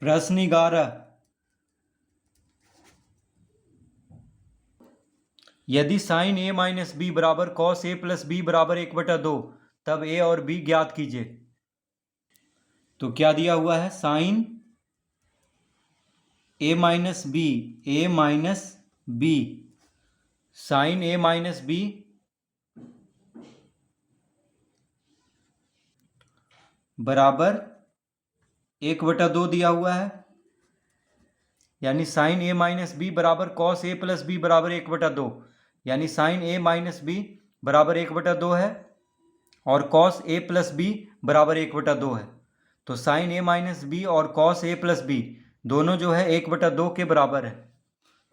प्रश्न 11। यदि sign A minus B बराबर कॉस ए प्लस बी बराबर 1/2 तब ए और बी ज्ञात कीजिए। तो क्या दिया हुआ है? Sign A minus B, A minus B, sign A minus B बराबर 1/2 दिया हुआ है, यानी साइन ए माइनस बी बराबर कॉस ए प्लस बी बराबर 1/2, यानी साइन ए माइनस बी बराबर 1/2 है और कॉस ए प्लस बी बराबर 1/2 है। तो साइन ए माइनस बी और कॉस ए प्लस बी दोनों जो है 1/2 के बराबर है।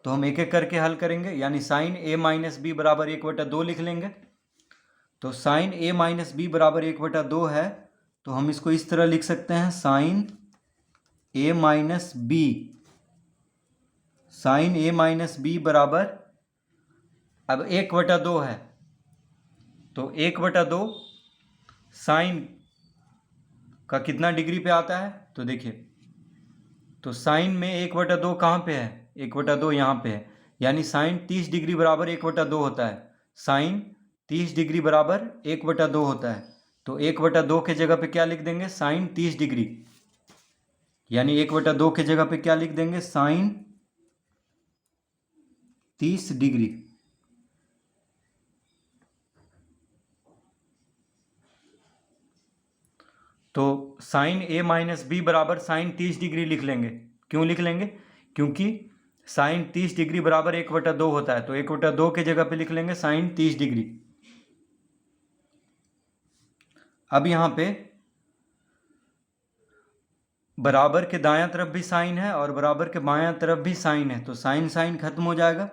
तो हम एक एक करके हल करेंगे, यानी साइन ए माइनस बी बराबर 1/2 लिख लेंगे। तो साइन ए माइनस बी बराबर 1/2 है, तो हम इसको इस तरह लिख सकते हैं, sign A minus B, sign A minus B बराबर, अब 1/2 है तो 1/2 साइन का कितना डिग्री पे आता है? तो देखिए, तो साइन में 1/2 कहाँ पे है? 1/2 यहाँ पे है, यानी साइन 30 डिग्री बराबर 1/2 होता है। साइन 30 डिग्री बराबर 1/2 होता है। तो 1/2 के जगह पे क्या लिख देंगे? साइन 30 डिग्री, यानी 1/2 के जगह पे क्या लिख देंगे? Sine 30 degree. तो साइन ए माइनस बी बराबर साइन 30 डिग्री लिख लेंगे। क्यों लिख लेंगे? क्योंकि साइन 30 डिग्री बराबर 1/2 होता है, तो 1/2 के जगह पे लिख लेंगे साइन 30 डिग्री। अब यहाँ पे बराबर के दायां तरफ भी साइन है और बराबर के बायां तरफ भी साइन है, तो साइन साइन खत्म हो जाएगा,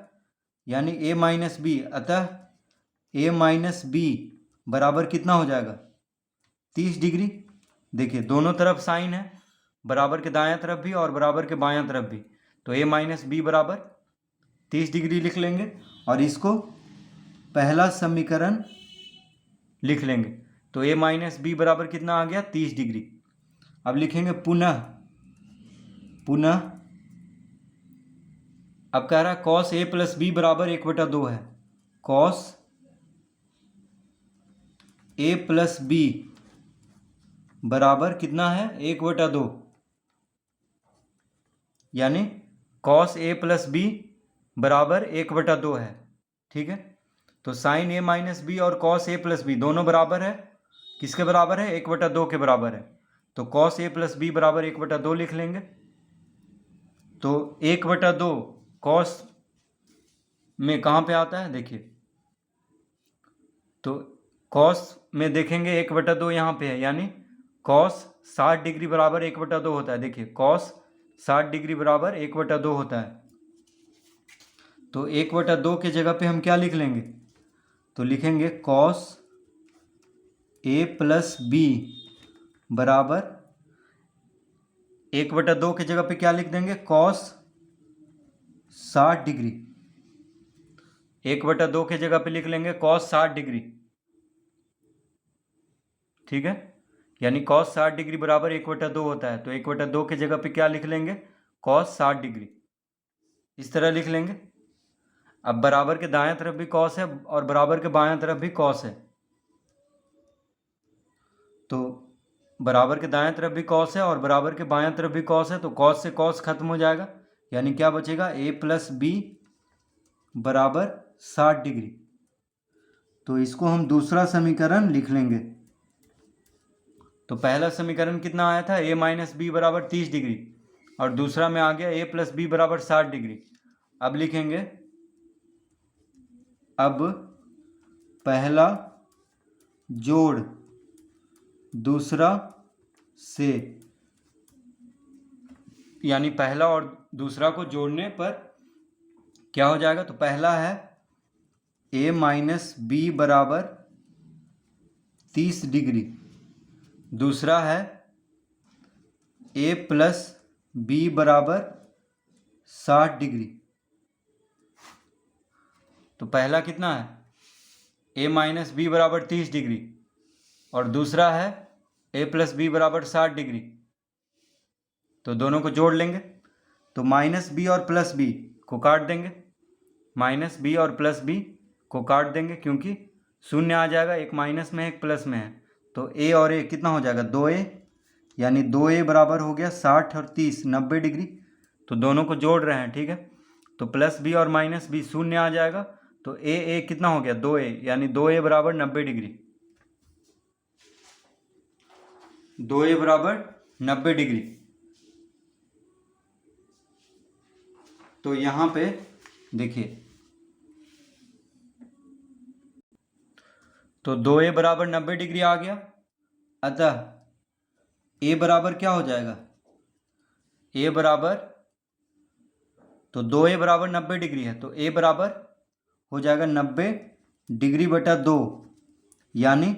यानी ए माइनस बी, अतः ए माइनस बी बराबर कितना हो जाएगा? 30 डिग्री। देखिए दोनों तरफ साइन है, बराबर के दायां तरफ भी और बराबर के बायां तरफ भी, तो ए माइनस बी बराबर 30 डिग्री लिख लेंगे और इसको पहला समीकरण लिख लेंगे। तो ए माइनस बी बराबर कितना आ गया? 30 डिग्री। अब लिखेंगे पुनः, पुनः अब कह रहा है कॉस ए प्लस बी बराबर 1/2 है, कॉस ए प्लस बी बराबर कितना है? 1/2, यानी कॉस ए प्लस बी बराबर 1/2 है। ठीक है, तो साइन ए माइनस बी और कॉस ए प्लस बी दोनों बराबर है, किसके बराबर है? 1/2 के बराबर है। तो कॉस ए प्लस बी बराबर 1/2 लिख लेंगे। तो 1/2 कॉस में कहाँ पे आता है? देखिए, तो कॉस में देखेंगे 1/2 यहाँ पे है, यानी कॉस 60 डिग्री बराबर 1/2 होता है। देखिए कॉस 60 डिग्री बराबर 1/2 होता है। तो 1/2 के जगह पे हम क्या लिख लेंगे? तो लिखेंगे कॉस ए प्लस बी बराबर 1/2 के जगह पे क्या लिख देंगे? Cos 60 degree. 1/2 के जगह पे लिख लेंगे कॉस 60 डिग्री। ठीक है, यानी कॉस 60 डिग्री बराबर 1/2 होता है, तो 1/2 के जगह पे क्या लिख लेंगे? Cos 60 degree. इस तरह लिख लेंगे। अब बराबर के दायां तरफ भी कॉस है और बराबर के बायां तरफ भी कॉस है, तो बराबर के दायां तरफ भी कॉस है और बराबर के बायां तरफ भी कॉस है, तो कॉस से कॉस खत्म हो जाएगा, यानी क्या बचेगा? ए प्लस बी बराबर 60 डिग्री। तो इसको हम दूसरा समीकरण लिख लेंगे। तो पहला समीकरण कितना आया था? ए माइनस बी बराबर 30 डिग्री, और दूसरा में आ गया ए प्लस बी बराबर 60 डिग्री। अब लिखेंगे, अब पहला जोड़ दूसरा से, यानी पहला और दूसरा को जोड़ने पर क्या हो जाएगा? तो पहला है ए माइनस बी बराबर 30 डिग्री, दूसरा है ए प्लस बी बराबर 60 डिग्री। तो पहला कितना है? ए माइनस बी बराबर 30 डिग्री और दूसरा है ए प्लस बी बराबर 60 डिग्री। तो दोनों को जोड़ लेंगे, तो माइनस बी और प्लस बी को काट देंगे, माइनस बी और प्लस बी को काट देंगे क्योंकि शून्य आ जाएगा, एक माइनस में है एक प्लस में है, तो ए और ए कितना हो जाएगा 2a, यानी 2a बराबर हो गया 60 और 30 90 डिग्री। तो दोनों को जोड़ रहे हैं, ठीक है, तो प्लस बी और माइनस बी शून्य आ जाएगा, तो ए कितना हो गया 2a, यानी 2a बराबर 90 डिग्री, 2a बराबर 90 डिग्री। तो यहाँ पे देखिए, तो 2a बराबर 90 डिग्री आ गया, अतः a बराबर क्या हो जाएगा, a बराबर, तो 2a बराबर 90 डिग्री है, तो a बराबर हो जाएगा 90 डिग्री बटा 2, यानी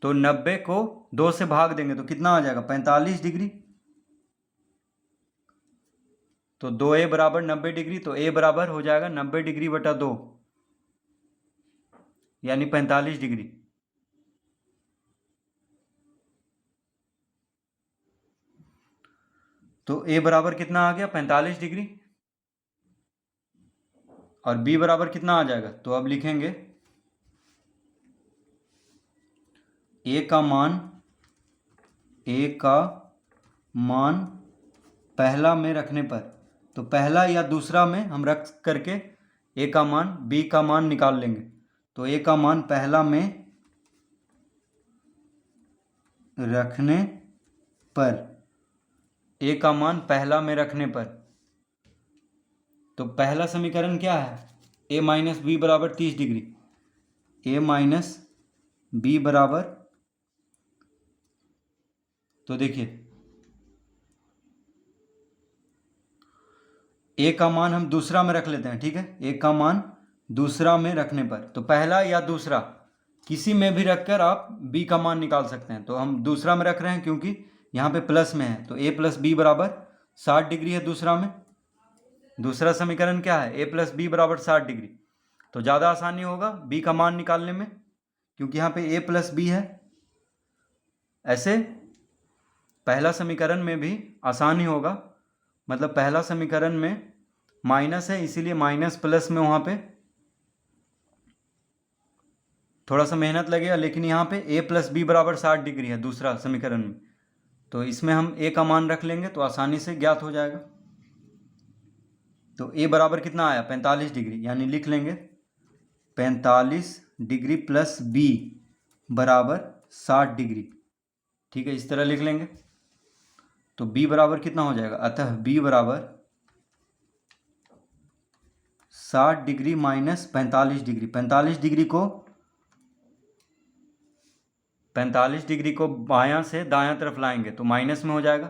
तो 90 को 2 से भाग देंगे तो कितना आ जाएगा 45 डिग्री। तो 2a बराबर 90 डिग्री, तो a बराबर हो जाएगा 90 डिग्री बटा 2, यानी 45 डिग्री। तो a बराबर कितना आ गया 45 डिग्री, और b बराबर कितना आ जाएगा, तो अब लिखेंगे a का मान पहला में रखने पर, तो पहला या दूसरा में हम रख करके a का मान b का मान निकाल लेंगे। तो a का मान पहला में रखने पर, a का मान पहला में रखने पर, तो पहला समीकरण क्या है, a माइनस बी बराबर 30 डिग्री, a माइनस बी बराबर, तो देखिए a का मान हम दूसरा में रख लेते हैं, ठीक है, a का मान दूसरा में रखने पर, तो पहला या दूसरा किसी में भी रखकर आप b का मान निकाल सकते हैं। तो हम दूसरा में रख रहे हैं क्योंकि यहाँ पे प्लस में है, तो a प्लस बी बराबर 60 डिग्री है दूसरा में। दूसरा समीकरण क्या है, a प्लस बी बराबर 60 डिग्री, तो ज़्यादा आसानी होगा b का मान निकालने में क्योंकि यहाँ पे a प्लस बी है। ऐसे पहला समीकरण में भी आसानी होगा, मतलब पहला समीकरण में माइनस है इसीलिए माइनस प्लस में वहाँ पे थोड़ा सा मेहनत लगेगा, लेकिन यहाँ पे a प्लस बी बराबर 60 डिग्री है दूसरा समीकरण में, तो इसमें हम a का मान रख लेंगे तो आसानी से ज्ञात हो जाएगा। तो a बराबर कितना आया 45 डिग्री, यानी लिख लेंगे 45 डिग्री प्लस b बराबर 60 डिग्री, ठीक है, इस तरह लिख लेंगे। तो b बराबर कितना हो जाएगा, अतः b बराबर 60 डिग्री माइनस 45 डिग्री, 45 डिग्री को बायां से दायां तरफ लाएंगे तो माइनस में हो जाएगा,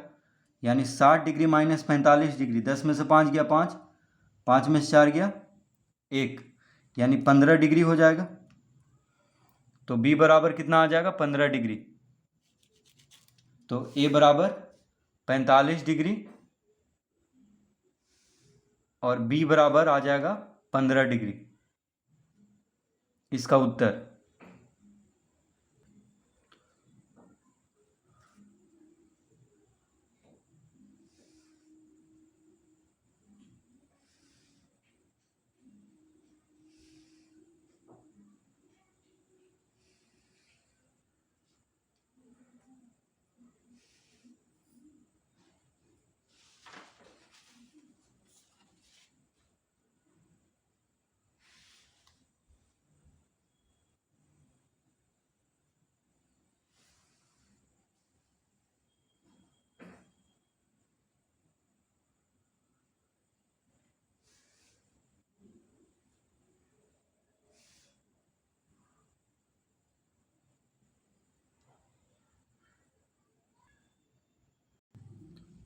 यानी 60 डिग्री माइनस 45 डिग्री, 10 में से 5 गया 5, 5 में से 4 गया 1, यानी 15 डिग्री हो जाएगा। तो b बराबर कितना आ जाएगा 15 डिग्री, तो a बराबर 45 डिग्री और b बराबर आ जाएगा 15 डिग्री, इसका उत्तर।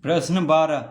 प्रश्न 12,